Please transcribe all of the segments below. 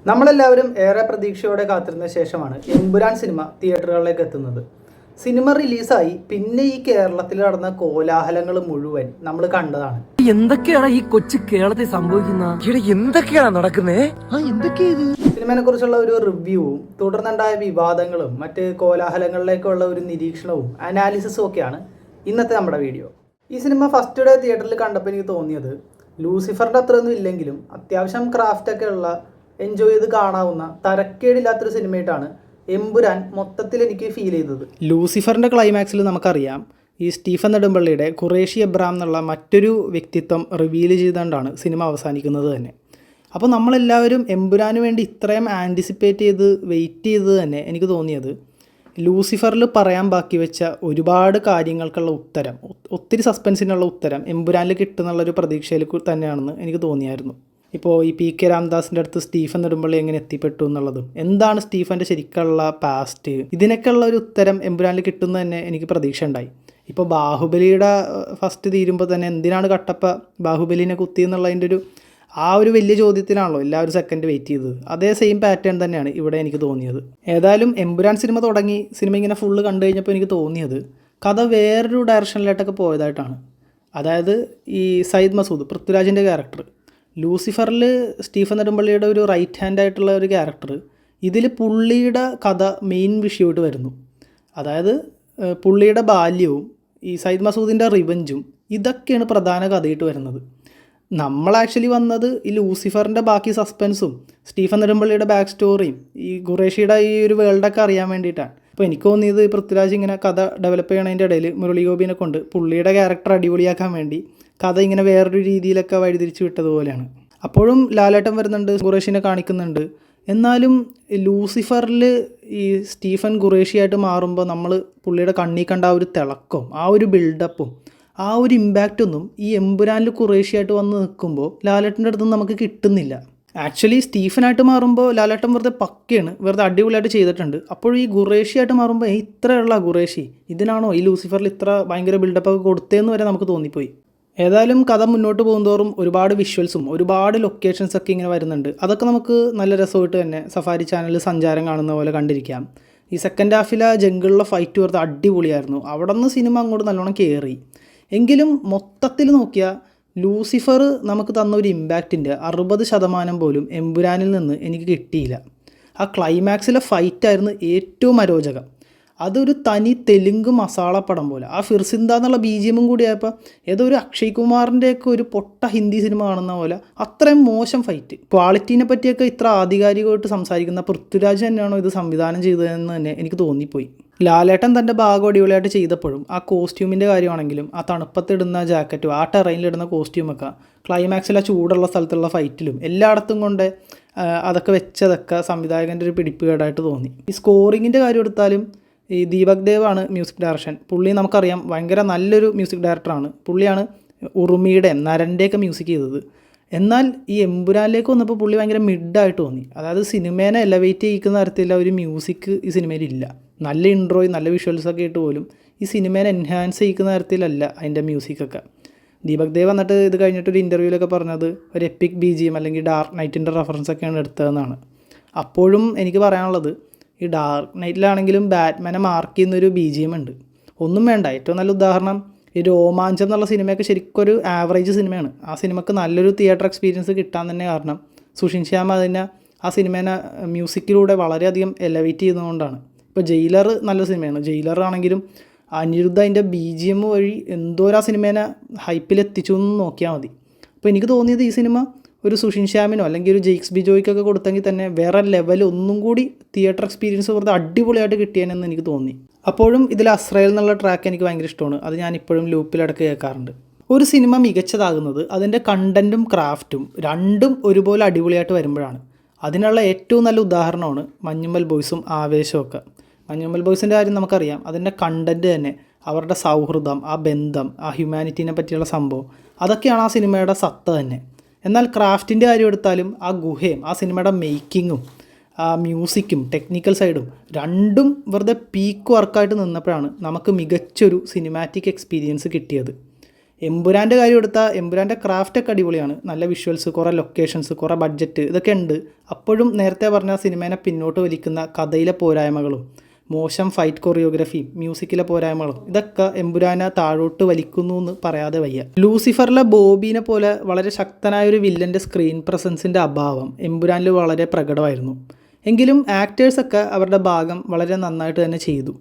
നമ്മളെല്ലാവരും ഏറെ പ്രതീക്ഷയോടെ കാത്തിരുന്ന ശേഷമാണ് എമ്പുരാൻ സിനിമ തിയേറ്ററുകളിലേക്ക് എത്തുന്നത്. സിനിമ റിലീസായി പിന്നെ ഈ കേരളത്തിൽ നടന്ന കോലാഹലങ്ങൾ മുഴുവൻ നമ്മൾ കണ്ടതാണ്. എന്തൊക്കെയാണ് ഈ കൊച്ചു കേരളത്തിൽ സംഭവിക്കുന്നത്? എന്തൊക്കെയാണ് നടക്കുന്നേ? സിനിമയെ കുറിച്ചുള്ള ഒരു റിവ്യൂവും തുടർന്നുണ്ടായ വിവാദങ്ങളും മറ്റ് കോലാഹലങ്ങളിലേക്കുള്ള ഒരു നിരീക്ഷണവും അനാലിസിസും ഒക്കെയാണ് ഇന്നത്തെ നമ്മുടെ വീഡിയോ. ഈ സിനിമ ഫസ്റ്റ് ഡേ തിയേറ്ററിൽ കണ്ടപ്പോൾ എനിക്ക് തോന്നിയത് ലൂസിഫറിൻ്റെ അത്രയൊന്നും ഇല്ലെങ്കിലും അത്യാവശ്യം ക്രാഫ്റ്റൊക്കെ ഉള്ള എൻജോയ് ചെയ്ത് കാണാവുന്ന തരക്കേടില്ലാത്തൊരു സിനിമയായിട്ടാണ് എമ്പുരാൻ മൊത്തത്തിൽ എനിക്ക് ഫീൽ ചെയ്തത്. ലൂസിഫറിൻ്റെ ക്ലൈമാക്സിൽ നമുക്കറിയാം ഈ സ്റ്റീഫൻ നെടുമ്പള്ളിയുടെ ഖുറേഷി എബ്രാം എന്നുള്ള മറ്റൊരു വ്യക്തിത്വം റിവീൽ ചെയ്തുകൊണ്ടാണ് സിനിമ അവസാനിക്കുന്നത് തന്നെ. അപ്പോൾ നമ്മളെല്ലാവരും എമ്പുരാന് വേണ്ടി ഇത്രയും ആൻറ്റിസിപ്പേറ്റ് ചെയ്ത് വെയിറ്റ് ചെയ്തത് തന്നെ എനിക്ക് തോന്നിയത് ലൂസിഫറിൽ പറയാൻ ബാക്കി വെച്ച ഒരുപാട് കാര്യങ്ങൾക്കുള്ള ഉത്തരം, ഒത്തിരി സസ്പെൻസിനുള്ള ഉത്തരം എമ്പുരാനിൽ കിട്ടുന്നുള്ളൊരു പ്രതീക്ഷയിൽ തന്നെയാണെന്ന് എനിക്ക് തോന്നിയായിരുന്നു. ഇപ്പോൾ ഈ പി കെ രാംദാസിൻ്റെ അടുത്ത് സ്റ്റീഫൻ നെടുമ്പള്ളി എങ്ങനെ എത്തിപ്പെട്ടു എന്നുള്ളതും എന്താണ് സ്റ്റീഫൻ്റെ ശരിക്കുള്ള പാസ്റ്റ്, ഇതിനൊക്കെയുള്ള ഒരു ഉത്തരം എമ്പുരാനിൽ കിട്ടുന്നത് തന്നെ എനിക്ക് പ്രതീക്ഷ ഉണ്ടായി. ഇപ്പോൾ ബാഹുബലിയുടെ ഫസ്റ്റ് തീരുമ്പോൾ തന്നെ എന്തിനാണ് കട്ടപ്പ ബാഹുബലിനെ കുത്തി എന്നുള്ളതിൻ്റെ ഒരു വലിയ ചോദ്യത്തിനാണല്ലോ എല്ലാവരും സെക്കൻഡ് വെയിറ്റ് ചെയ്തത്. അതേ സെയിം പാറ്റേൺ തന്നെയാണ് ഇവിടെ എനിക്ക് തോന്നിയത്. ഏതായാലും എമ്പുരാൻ സിനിമ തുടങ്ങി സിനിമ ഇങ്ങനെ ഫുള്ള് കണ്ടു കഴിഞ്ഞപ്പോൾ എനിക്ക് തോന്നിയത് കഥ വേറൊരു ഡയറക്ഷനിലോട്ടൊക്കെ പോയതായിട്ടാണ്. അതായത് ഈ സയ്യിദ് മസൂദ് പൃഥ്വിരാജിൻ്റെ ക്യാരക്ടർ ലൂസിഫറിൽ സ്റ്റീഫൻ നെടുമ്പള്ളിയുടെ ഒരു റൈറ്റ് ഹാൻഡ് ആയിട്ടുള്ള ഒരു ക്യാരക്ടർ ഇതിൽ പുള്ളിയുടെ കഥ മെയിൻ വിഷയമായിട്ട് വരുന്നു. അതായത് പുള്ളിയുടെ ബാല്യവും ഈ സയ്യിദ് മസൂദിൻ്റെ റിവഞ്ചും ഇതൊക്കെയാണ് പ്രധാന കഥയായിട്ട് വരുന്നത്. നമ്മൾ ആക്ച്വലി വന്നത് ഈ ലൂസിഫറിൻ്റെ ബാക്കി സസ്പെൻസും സ്റ്റീഫൻ നെടുമ്പള്ളിയുടെ ബാക്ക് സ്റ്റോറിയും ഈ ഖുറേഷിയുടെ ഈ ഒരു വേൾഡൊക്കെ അറിയാൻ വേണ്ടിയിട്ടാണ്. അപ്പോൾ എനിക്ക് തോന്നിയത് പൃഥ്വിരാജ് ഇങ്ങനെ കഥ ഡെവലപ്പ് ചെയ്യണതിൻ്റെ ഇടയിൽ മുരളി ഗോപിനെ കൊണ്ട് പുള്ളിയുടെ ക്യാരക്ടർ അടിപൊളിയാക്കാൻ വേണ്ടി കഥ ഇങ്ങനെ വേറൊരു രീതിയിലൊക്കെ വഴിതിരിച്ച് വിട്ടതുപോലെയാണ്. അപ്പോഴും ലാലേട്ടൻ വരുന്നുണ്ട്, ഖുറേഷിനെ കാണിക്കുന്നുണ്ട്. എന്നാലും ലൂസിഫറിൽ ഈ സ്റ്റീഫൻ ഖുറേഷിയായിട്ട് മാറുമ്പോൾ നമ്മൾ പുള്ളിയുടെ കണ്ണി കണ്ട ആ ഒരു തിളക്കവും ആ ഒരു ബിൽഡപ്പും ആ ഒരു ഇമ്പാക്റ്റൊന്നും ഈ എമ്പുരാനിൽ ഖുറേഷിയായിട്ട് വന്ന് നിൽക്കുമ്പോൾ ലാലേട്ടൻ്റെ അടുത്തൊന്നും നമുക്ക് കിട്ടുന്നില്ല. ആക്ച്വലി സ്റ്റീഫനായിട്ട് മാറുമ്പോൾ ലാലേട്ടൻ വെറുതെ പക്കയാണ്, വെറുതെ അടിപൊളിയായിട്ട് ചെയ്തിട്ടുണ്ട്. അപ്പോൾ ഈ ഖുറേഷിയായിട്ട് മാറുമ്പോൾ ഇത്രയുള്ള ഖുറേഷി ഇതിനാണോ ഈ ലൂസിഫറിൽ ഇത്ര ഭയങ്കര ബിൽഡപ്പൊക്കെ കൊടുത്തതെന്ന് വരെ നമുക്ക് തോന്നിപ്പോയി. ഏതായാലും കഥ മുന്നോട്ട് പോകുന്തോറും ഒരുപാട് വിഷ്വൽസും ഒരുപാട് ലൊക്കേഷൻസൊക്കെ ഇങ്ങനെ വരുന്നുണ്ട്. അതൊക്കെ നമുക്ക് നല്ല രസമായിട്ട് തന്നെ സഫാരി ചാനലിൽ സഞ്ചാരം കാണുന്ന പോലെ കണ്ടിരിക്കാം. ഈ സെക്കൻഡ് ഹാഫിലെ ജംഗിളിലെ ഫൈറ്റ് വെറുതെ അടിപൊളിയായിരുന്നു. അവിടെ നിന്ന് സിനിമ അങ്ങോട്ട് നല്ലോണം കയറി. എങ്കിലും മൊത്തത്തിൽ നോക്കിയാൽ ലൂസിഫർ നമുക്ക് തന്ന ഒരു ഇമ്പാക്റ്റിൻ്റെ 60% പോലും എമ്പുരാനിൽ നിന്ന് എനിക്ക് കിട്ടിയില്ല. ആ ക്ലൈമാക്സിലെ ഫൈറ്റായിരുന്നു ഏറ്റവും അരോചകം. അതൊരു തനി തെലുങ്ക് മസാല പടം പോലെ. ആ ഫിർസിന്ദ എന്നുള്ള BGM കൂടി ആയപ്പോൾ ഏതോ ഒരു അക്ഷയ് കുമാറിൻ്റെയൊക്കെ ഒരു പൊട്ട ഹിന്ദി സിനിമ കാണുന്ന പോലെ അത്രയും മോശം ഫൈറ്റ്. ക്വാളിറ്റീനെ പറ്റിയൊക്കെ ഇത്ര ആധികാരികമായിട്ട് സംസാരിക്കുന്ന പൃഥ്വിരാജ് തന്നെയാണോ ഇത് സംവിധാനം ചെയ്തതെന്ന് തന്നെ എനിക്ക് തോന്നിപ്പോയി. ലാലേട്ടൻ തൻ്റെ ഭാഗം അടിപൊളിയായിട്ട് ചെയ്തപ്പോഴും ആ കോസ്റ്റ്യൂമിൻ്റെ കാര്യമാണെങ്കിലും ആ തണുപ്പത്തിടുന്ന ജാക്കറ്റും ആ ടെറൈനിലിടുന്ന കോസ്റ്റ്യൂമൊക്കെ ക്ലൈമാക്സിൽ ആ ചൂടുള്ള സ്ഥലത്തുള്ള ഫൈറ്റിലും എല്ലായിടത്തും കൊണ്ട് അതൊക്കെ വെച്ചതൊക്കെ സംവിധായകൻ്റെ ഒരു പിടിപ്പുകേടായിട്ട് തോന്നി. ഈ സ്കോറിങ്ങിൻ്റെ കാര്യം എടുത്താലും ഈ ദീപക് ദേവാണ് മ്യൂസിക് ഡയറക്ഷൻ. പുള്ളി നമുക്കറിയാം ഭയങ്കര നല്ലൊരു മ്യൂസിക് ഡയറക്ടറാണ്. പുള്ളിയാണ് ഉറുമിയുടെ നരൻ്റെയൊക്കെ മ്യൂസിക് ചെയ്തത്. എന്നാൽ ഈ എമ്പുരാനിലേക്ക് വന്നപ്പോൾ പുള്ളി ഭയങ്കര മിഡായിട്ട് തോന്നി. അതായത് സിനിമേനെ എലവേറ്റ് ചെയ്യിക്കുന്ന തരത്തിലുള്ള ഒരു മ്യൂസിക് ഈ സിനിമയിലില്ല. നല്ല ഇൻട്രോയും നല്ല വിഷ്വൽസൊക്കെ ആയിട്ട് പോലും ഈ സിനിമേനെ എൻഹാൻസ് ചെയ്യിക്കുന്ന തരത്തിലല്ല അതിൻ്റെ മ്യൂസിക്കൊക്കെ. ദീപക് ദേവ് എന്നിട്ട് ഇത് കഴിഞ്ഞിട്ടൊരു ഇൻ്റർവ്യൂവിലൊക്കെ പറഞ്ഞത് ഒരു എപ്പിക് BGM അല്ലെങ്കിൽ ഡാർക്ക് നൈറ്റിൻ്റെ റെഫറൻസൊക്കെയാണ് എടുത്തതെന്നാണ്. അപ്പോഴും എനിക്ക് പറയാനുള്ളത് ഈ ഡാർക്ക് നൈറ്റിലാണെങ്കിലും ബാറ്റ്മാനെ മാർക്ക് ചെയ്യുന്നൊരു BGM ഉണ്ട്. ഒന്നും വേണ്ട, ഏറ്റവും നല്ല ഉദാഹരണം ഈ രോമാഞ്ചം എന്നുള്ള സിനിമയൊക്കെ ശരിക്കും ഒരു ആവറേജ് സിനിമയാണ്. ആ സിനിമയ്ക്ക് നല്ലൊരു തിയേറ്റർ എക്സ്പീരിയൻസ് കിട്ടാൻ തന്നെ കാരണം സുഷിൻ ശ്യാം അതിനെ ആ സിനിമേനെ മ്യൂസിക്കിലൂടെ വളരെയധികം എലവേറ്റ് ചെയ്യുന്നതുകൊണ്ടാണ്. ഇപ്പോൾ ജയിലർ നല്ല സിനിമയാണ്. ജയിലർ ആണെങ്കിലും അനിരുദ്ധ അതിൻ്റെ BGM വഴി എന്തോരം ആ സിനിമേനെ ഹൈപ്പിലെത്തിച്ചു എന്ന് നോക്കിയാൽ മതി. അപ്പോൾ എനിക്ക് തോന്നിയത് ഈ സിനിമ ഒരു സുഷിൻ ശ്യാമിനോ അല്ലെങ്കിൽ ഒരു ജെയ്ക്സ് ബിജോയ്ക്കൊക്കെ കൊടുത്തെങ്കിൽ തന്നെ വേറെ ലെവൽ ഒന്നും കൂടി തിയേറ്റർ എക്സ്പീരിയൻസ് വെറുതെ അടിപൊളിയായിട്ട് കിട്ടിയെന്ന് എനിക്ക് തോന്നി. അപ്പോഴും ഇതിൽ അസ്രയിൽ എന്നുള്ള ട്രാക്ക് എനിക്ക് ഭയങ്കര ഇഷ്ടമാണ്. അത് ഞാൻ ഇപ്പോഴും ലൂപ്പിലടക്ക് കേൾക്കാറുണ്ട്. ഒരു സിനിമ മികച്ചതാകുന്നത് അതിൻ്റെ കണ്ടൻറ്റും ക്രാഫ്റ്റും രണ്ടും ഒരുപോലെ അടിപൊളിയായിട്ട് വരുമ്പോഴാണ്. അതിനുള്ള ഏറ്റവും നല്ല ഉദാഹരണമാണ് മഞ്ഞുമ്മൽ ബോയ്സും ആവേശമൊക്കെ. മഞ്ഞുമ്മൽ ബോയ്സിൻ്റെ കാര്യം നമുക്കറിയാം. അതിൻ്റെ കണ്ടൻറ്റ് തന്നെ, അവരുടെ സൗഹൃദം, ആ ബന്ധം, ആ ഹ്യൂമാനിറ്റീനെ പറ്റിയുള്ള സംഭവം, അതൊക്കെയാണ് ആ സിനിമയുടെ സത്ത തന്നെ. എന്നാൽ ക്രാഫ്റ്റിൻ്റെ കാര്യം എടുത്താലും ആ ഗുഹയും ആ സിനിമയുടെ മേക്കിങ്ങും ആ മ്യൂസിക്കും ടെക്നിക്കൽ സൈഡും രണ്ടും വെറുതെ പീക്ക് വർക്കായിട്ട് നിന്നപ്പോഴാണ് നമുക്ക് മികച്ചൊരു സിനിമാറ്റിക് എക്സ്പീരിയൻസ് കിട്ടിയത്. എമ്പുരാൻ്റെ കാര്യം എടുത്താൽ എമ്പുരാൻ്റെ ക്രാഫ്റ്റൊക്കെ അടിപൊളിയാണ്. നല്ല വിഷ്വൽസ്, കുറേ ലൊക്കേഷൻസ്, കുറേ ബഡ്ജറ്റ് ഇതൊക്കെ ഉണ്ട്. അപ്പോഴും നേരത്തെ പറഞ്ഞ സിനിമേനെ പിന്നോട്ട് വലിക്കുന്ന കഥയിലെ പോരായ്മകളും മോശം ഫൈറ്റ് കൊറിയോഗ്രഫിയും മ്യൂസിക്കിലെ പോരായ്മകളും ഇതൊക്കെ എമ്പുരാനെ താഴോട്ട് വലിക്കുന്നു എന്ന് പറയാതെ വയ്യ. ലൂസിഫറിലെ ബോബീനെ പോലെ വളരെ ശക്തനായൊരു വില്ലൻ്റെ സ്ക്രീൻ പ്രസൻസിൻ്റെ അഭാവം എമ്പുരാനിൽ വളരെ പ്രകടമായിരുന്നു. എങ്കിലും ആക്ടേഴ്സൊക്കെ അവരുടെ ഭാഗം വളരെ നന്നായിട്ട് തന്നെ ചെയ്തു.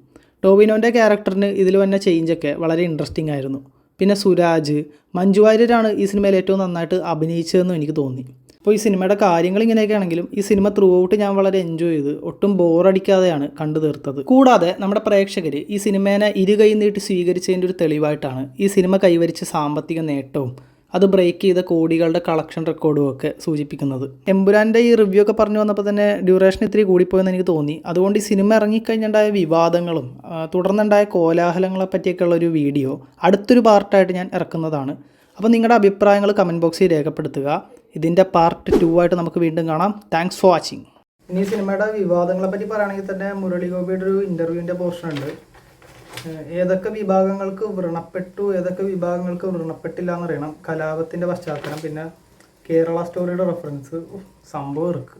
ടോവിനോൻ്റെ ക്യാരക്ടറിന് ഇതിൽ വന്ന ചേഞ്ചൊക്കെ വളരെ ഇൻട്രസ്റ്റിംഗ് ആയിരുന്നു. പിന്നെ സുരാജ്, മഞ്ജു വാര്യരാണ് ഈ സിനിമയിൽ ഏറ്റവും നന്നായിട്ട് അഭിനയിച്ചതെന്നും എനിക്ക് തോന്നി. അപ്പോൾ ഈ സിനിമയുടെ കാര്യങ്ങൾ ഇങ്ങനെയൊക്കെ ആണെങ്കിലും ഈ സിനിമ ത്രൂ ഔട്ട് ഞാൻ വളരെ എൻജോയ് ചെയ്ത് ഒട്ടും ബോറടിക്കാതെയാണ് കണ്ടു തീർത്തത്. കൂടാതെ നമ്മുടെ പ്രേക്ഷകർ ഈ സിനിമേനെ ഇരുകൈ നീട്ടി സ്വീകരിച്ചതിൻ്റെ ഒരു തെളിവായിട്ടാണ് ഈ സിനിമ കൈവരിച്ച സാമ്പത്തിക നേട്ടവും അത് ബ്രേക്ക് ചെയ്ത കോടികളുടെ കളക്ഷൻ റെക്കോർഡും ഒക്കെ സൂചിപ്പിക്കുന്നത്. എമ്പുരാൻ്റെ ഈ റിവ്യൂ ഒക്കെ പറഞ്ഞു വന്നപ്പോൾ തന്നെ ഡ്യൂറേഷൻ ഇത്തിരി കൂടിപ്പോയെന്ന് എനിക്ക് തോന്നി. അതുകൊണ്ട് ഈ സിനിമ ഇറങ്ങിക്കഴിഞ്ഞുണ്ടായ വിവാദങ്ങളും തുടർന്നുണ്ടായ കോലാഹലങ്ങളെ പറ്റിയൊക്കെയുള്ള ഒരു വീഡിയോ അടുത്തൊരു പാർട്ടായിട്ട് ഞാൻ ഇറക്കുന്നതാണ്. അപ്പോൾ നിങ്ങളുടെ അഭിപ്രായങ്ങൾ കമൻറ്റ് ബോക്സിൽ രേഖപ്പെടുത്തുക. ഇതിൻ്റെ പാർട്ട് 2 ആയിട്ട് നമുക്ക് വീണ്ടും കാണാം. Thanks for watching. ഇനി സിനിമയുടെ വിവാദങ്ങളെ പറ്റി പറയുകയാണെങ്കിൽ തന്നെ മുരളി ഗോപിയുടെ ഒരു ഇൻ്റർവ്യൂവിൻ്റെ പോർഷൻ ഉണ്ട്. ഏതൊക്കെ വിഭാഗങ്ങൾക്ക് വ്രണപ്പെട്ടു, ഏതൊക്കെ വിഭാഗങ്ങൾക്ക് വ്രണപ്പെട്ടില്ല എന്നറിയണം. കലാപത്തിൻ്റെ പശ്ചാത്തലം, പിന്നെ കേരള സ്റ്റോറിയുടെ റെഫറൻസ്, സംഭവം ഇറക്ക്.